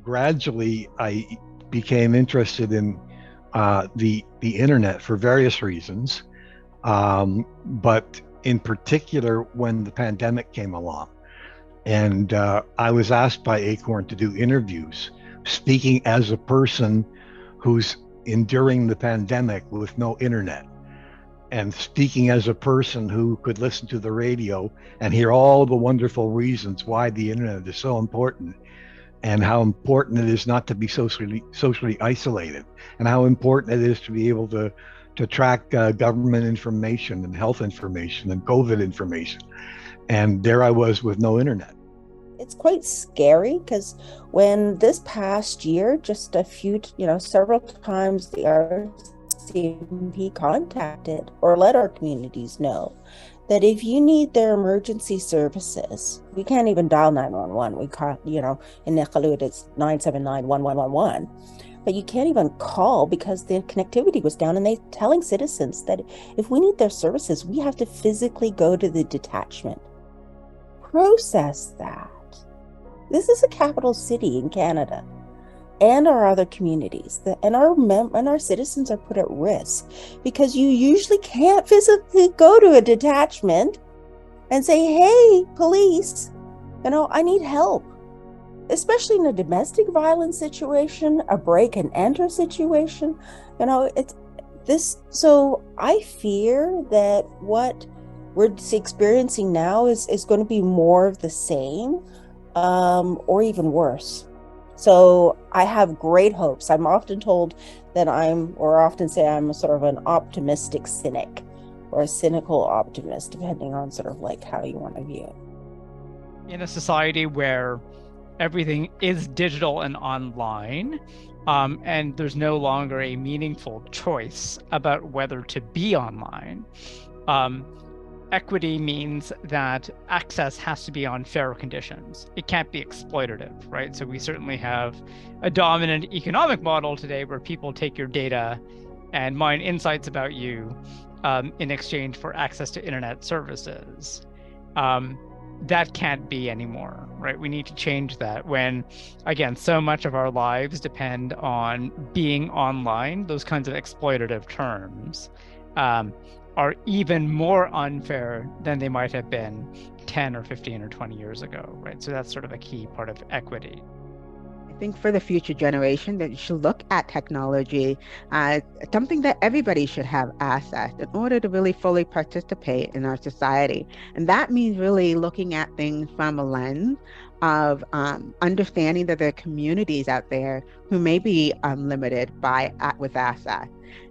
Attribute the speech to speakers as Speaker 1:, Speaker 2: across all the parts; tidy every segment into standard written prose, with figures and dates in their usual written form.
Speaker 1: gradually I became interested in the internet for various reasons, but in particular when the pandemic came along. And I was asked by Acorn to do interviews, speaking as a person who's enduring the pandemic with no internet, and speaking as a person who could listen to the radio and hear all the wonderful reasons why the internet is so important, and how important it is not to be socially isolated, and how important it is to be able to track government information and health information and COVID information. And there I was with no internet.
Speaker 2: It's quite scary because when this past year, just a few, several times the RCMP contacted or let our communities know that if you need their emergency services, we can't even dial 911. We call, in Niqalut, it's 979-1111. But you can't even call because the connectivity was down, and they're telling citizens that if we need their services, we have to physically go to the detachment. Process that. This is a capital city in Canada, and our other communities, and our citizens are put at risk because you usually can't physically go to a detachment and say, "Hey, police, I need help," especially in a domestic violence situation, a break and enter situation. It's this. So I fear that what we're experiencing now is going to be more of the same, or even worse. So I have great hopes. I'm often told that often say I'm a sort of an optimistic cynic, or a cynical optimist, depending on sort of like how you want to view it.
Speaker 3: In a society where everything is digital and online, and there's no longer a meaningful choice about whether to be online, equity means that access has to be on fair conditions. It can't be exploitative, right? So we certainly have a dominant economic model today where people take your data and mine insights about you in exchange for access to internet services. That can't be anymore, right? We need to change that when, again, so much of our lives depend on being online. Those kinds of exploitative terms are even more unfair than they might have been 10 or 15 or 20 years ago, right? So that's sort of a key part of equity.
Speaker 4: I think for the future generation that you should look at technology as something that everybody should have access in order to really fully participate in our society. And that means really looking at things from a lens of understanding that there are communities out there who may be limited with access.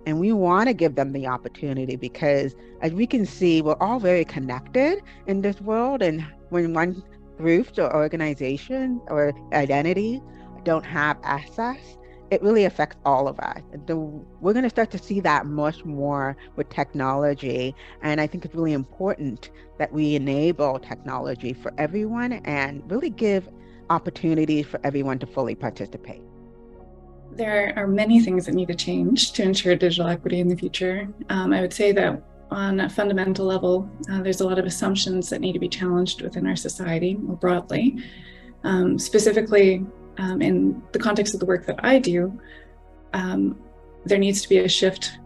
Speaker 4: And we want to give them the opportunity because, as we can see, we're all very connected in this world. And when one groups or organization or identity don't have access, it really affects all of us. We're going to start to see that much more with technology. And I think it's really important that we enable technology for everyone and really give opportunities for everyone to fully participate.
Speaker 5: There are many things that need to change to ensure digital equity in the future. I would say that on a fundamental level, there's a lot of assumptions that need to be challenged within our society more broadly. Specifically, in the context of the work that I do, there needs to be a shift,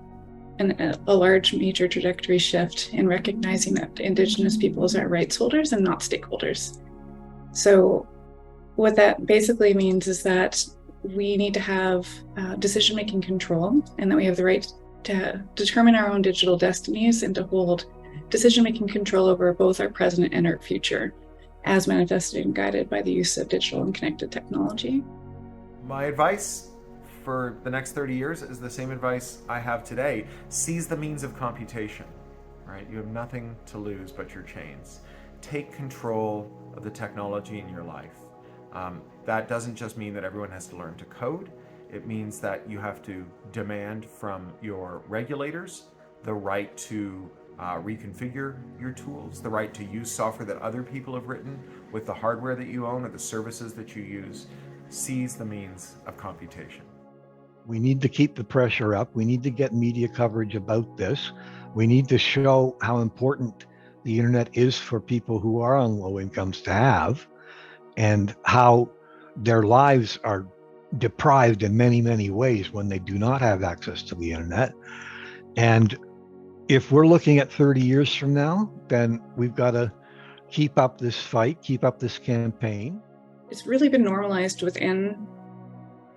Speaker 5: and a large major trajectory shift in recognizing that Indigenous peoples are rights holders and not stakeholders. So what that basically means is that we need to have decision-making control, and that we have the right to determine our own digital destinies and to hold decision-making control over both our present and our future, as manifested and guided by the use of digital and connected technology.
Speaker 6: My advice for the next 30 years is the same advice I have today. Seize the means of computation, right? You have nothing to lose but your chains. Take control of the technology in your life. That doesn't just mean that everyone has to learn to code. It means that you have to demand from your regulators the right to reconfigure your tools, the right to use software that other people have written with the hardware that you own or the services that you use. Seize the means of computation.
Speaker 1: We need to keep the pressure up. We need to get media coverage about this. We need to show how important the internet is for people who are on low incomes to have, and how their lives are deprived in many, many ways when they do not have access to the internet. And if we're looking at 30 years from now, then we've got to keep up this fight, keep up this campaign.
Speaker 5: It's really been normalized within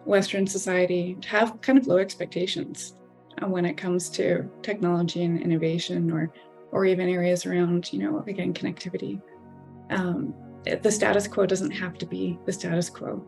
Speaker 5: Western society to have kind of low expectations when it comes to technology and innovation, or even areas around, again, connectivity. The status quo doesn't have to be the status quo.